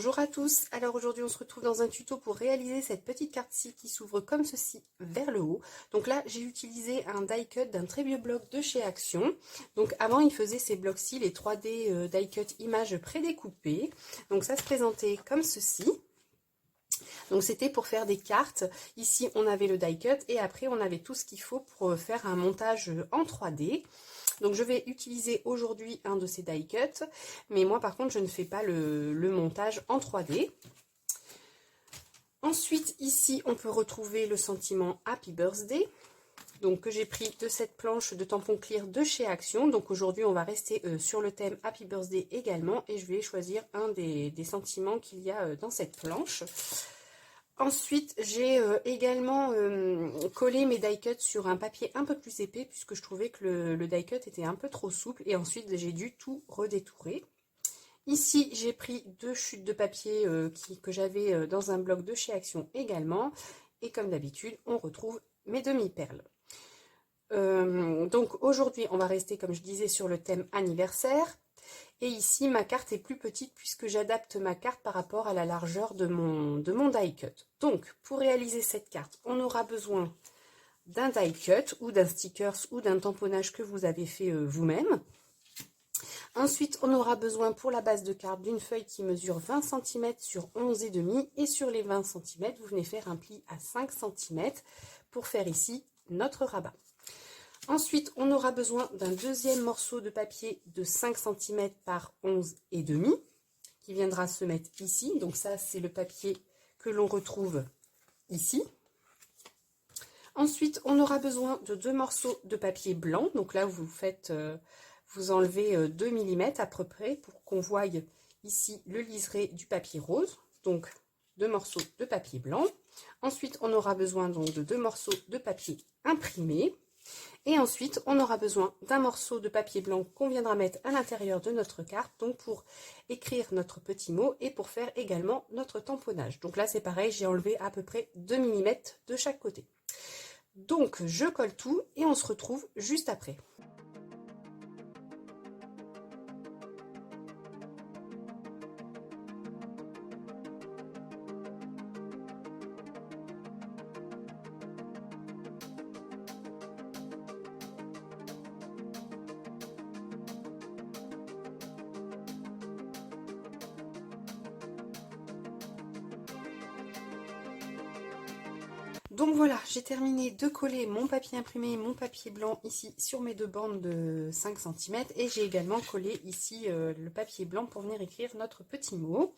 Bonjour à tous, alors aujourd'hui on se retrouve dans un tuto pour réaliser cette petite carte-ci qui s'ouvre comme ceci vers le haut. Donc là j'ai utilisé un die cut d'un très vieux bloc de chez Action. Donc avant il faisait ces blocs-ci, les 3D die cut images prédécoupées. Donc ça se présentait comme ceci. Donc c'était pour faire des cartes. Ici on avait le die cut et après on avait tout ce qu'il faut pour faire un montage en 3D. Donc je vais utiliser aujourd'hui un de ces die cuts, mais moi par contre je ne fais pas le montage en 3D. Ensuite ici on peut retrouver le sentiment Happy Birthday, donc que j'ai pris de cette planche de tampon clear de chez Action. Donc aujourd'hui on va rester sur le thème Happy Birthday également et je vais choisir un des sentiments qu'il y a dans cette planche. Ensuite, j'ai également collé mes die cuts sur un papier un peu plus épais puisque je trouvais que le die cut était un peu trop souple et ensuite j'ai dû tout redétourer. Ici, j'ai pris deux chutes de papier que j'avais dans un bloc de chez Action également. Et comme d'habitude, on retrouve mes demi-perles. Donc aujourd'hui, on va rester, comme je disais, sur le thème anniversaire. Et ici, ma carte est plus petite puisque j'adapte ma carte par rapport à la largeur de mon die cut. Donc, pour réaliser cette carte, on aura besoin d'un die cut ou d'un stickers ou d'un tamponnage que vous avez fait vous-même. Ensuite, on aura besoin pour la base de carte d'une feuille qui mesure 20 cm sur 11,5 et sur les 20 cm, vous venez faire un pli à 5 cm pour faire ici notre rabat. Ensuite, on aura besoin d'un deuxième morceau de papier de 5 cm par 11,5 qui viendra se mettre ici. Donc ça, c'est le papier que l'on retrouve ici. Ensuite, on aura besoin de deux morceaux de papier blanc. Donc là, vous enlevez 2 mm à peu près pour qu'on voie ici le liseré du papier rose. Donc, deux morceaux de papier blanc. Ensuite, on aura besoin donc de deux morceaux de papier imprimé. Et ensuite, on aura besoin d'un morceau de papier blanc qu'on viendra mettre à l'intérieur de notre carte, donc pour écrire notre petit mot et pour faire également notre tamponnage. Donc là, c'est pareil, j'ai enlevé à peu près 2 mm de chaque côté. Donc, je colle tout et on se retrouve juste après. Donc voilà, j'ai terminé de coller mon papier imprimé et mon papier blanc ici sur mes deux bandes de 5 cm. Et j'ai également collé ici le papier blanc pour venir écrire notre petit mot.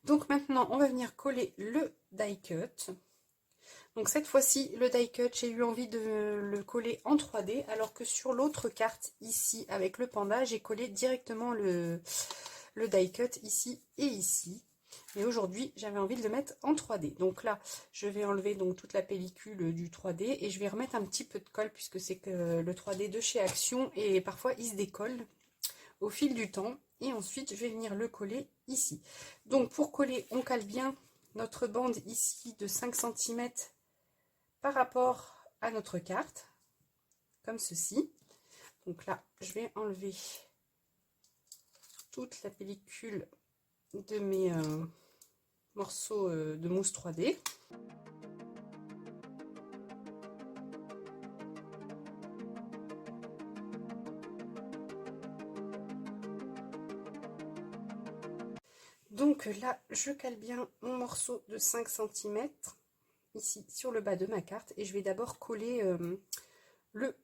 Donc maintenant, on va venir coller le die cut. Donc cette fois-ci, le die cut, j'ai eu envie de le coller en 3D, alors que sur l'autre carte, ici, avec le panda, j'ai collé directement le die cut ici et ici. Mais aujourd'hui, j'avais envie de le mettre en 3D. Donc là, je vais enlever donc toute la pellicule du 3D et je vais remettre un petit peu de colle puisque c'est que le 3D de chez Action et parfois il se décolle au fil du temps. Et ensuite, je vais venir le coller ici. Donc pour coller, on cale bien notre bande ici de 5 cm par rapport à notre carte, comme ceci. Donc là, je vais enlever toute la pellicule de mes morceaux de mousse 3D. Donc là, je cale bien mon morceau de 5 cm ici sur le bas de ma carte et je vais d'abord coller le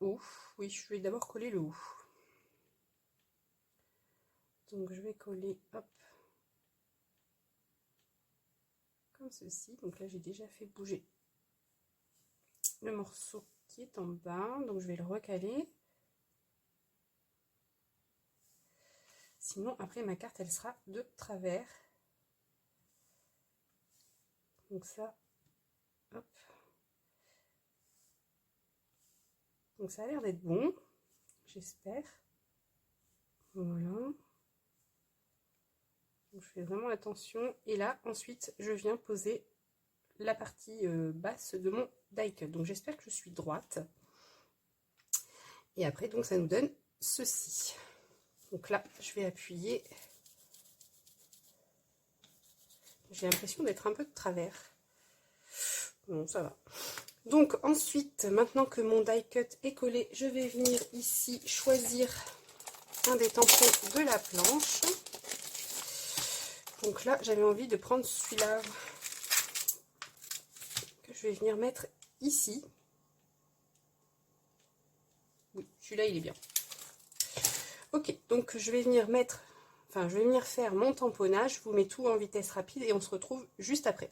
haut. Oui, je vais d'abord coller le haut. Donc je vais coller, hop, comme ceci. Donc là, j'ai déjà fait bouger le morceau qui est en bas. Donc je vais le recaler. Sinon, après, ma carte, elle sera de travers. Donc ça, hop. Donc ça a l'air d'être bon, j'espère. Voilà. Donc je fais vraiment attention. Et là, ensuite, je viens poser la partie basse de mon die cut. Donc j'espère que je suis droite. Et après, donc ça nous donne ceci. Donc là, je vais appuyer J'ai l'impression d'être un peu de travers. Bon, ça va. Donc ensuite, maintenant que mon die cut est collé, je vais venir ici choisir un des tampons de la planche. Donc là, j'avais envie de prendre celui-là que je vais venir mettre ici. Oui, celui-là, il est bien. Ok, donc je vais venir faire mon tamponnage. Je vous mets tout en vitesse rapide et on se retrouve juste après.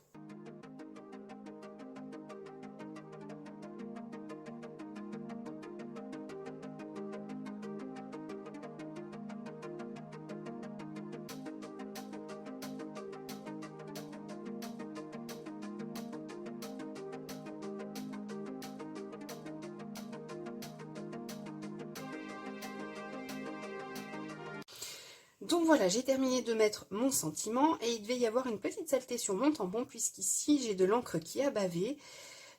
Donc voilà, j'ai terminé de mettre mon sentiment et il devait y avoir une petite saleté sur mon tampon puisqu'ici j'ai de l'encre qui a bavé.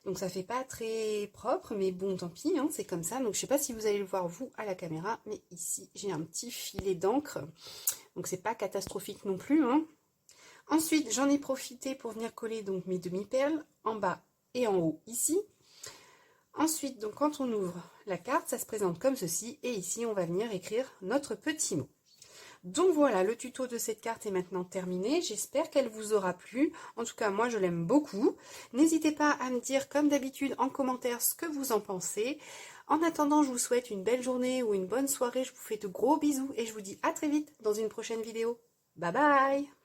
Donc ça fait pas très propre, mais bon tant pis, hein, c'est comme ça. Donc je sais pas si vous allez le voir vous à la caméra, mais ici j'ai un petit filet d'encre. Donc c'est pas catastrophique non plus, hein. Ensuite j'en ai profité pour venir coller donc mes demi-perles en bas et en haut ici. Ensuite donc quand on ouvre la carte, ça se présente comme ceci et ici on va venir écrire notre petit mot. Donc voilà, le tuto de cette carte est maintenant terminé. J'espère qu'elle vous aura plu. En tout cas, moi, je l'aime beaucoup. N'hésitez pas à me dire, comme d'habitude, en commentaire ce que vous en pensez. En attendant, je vous souhaite une belle journée ou une bonne soirée. Je vous fais de gros bisous et je vous dis à très vite dans une prochaine vidéo. Bye bye!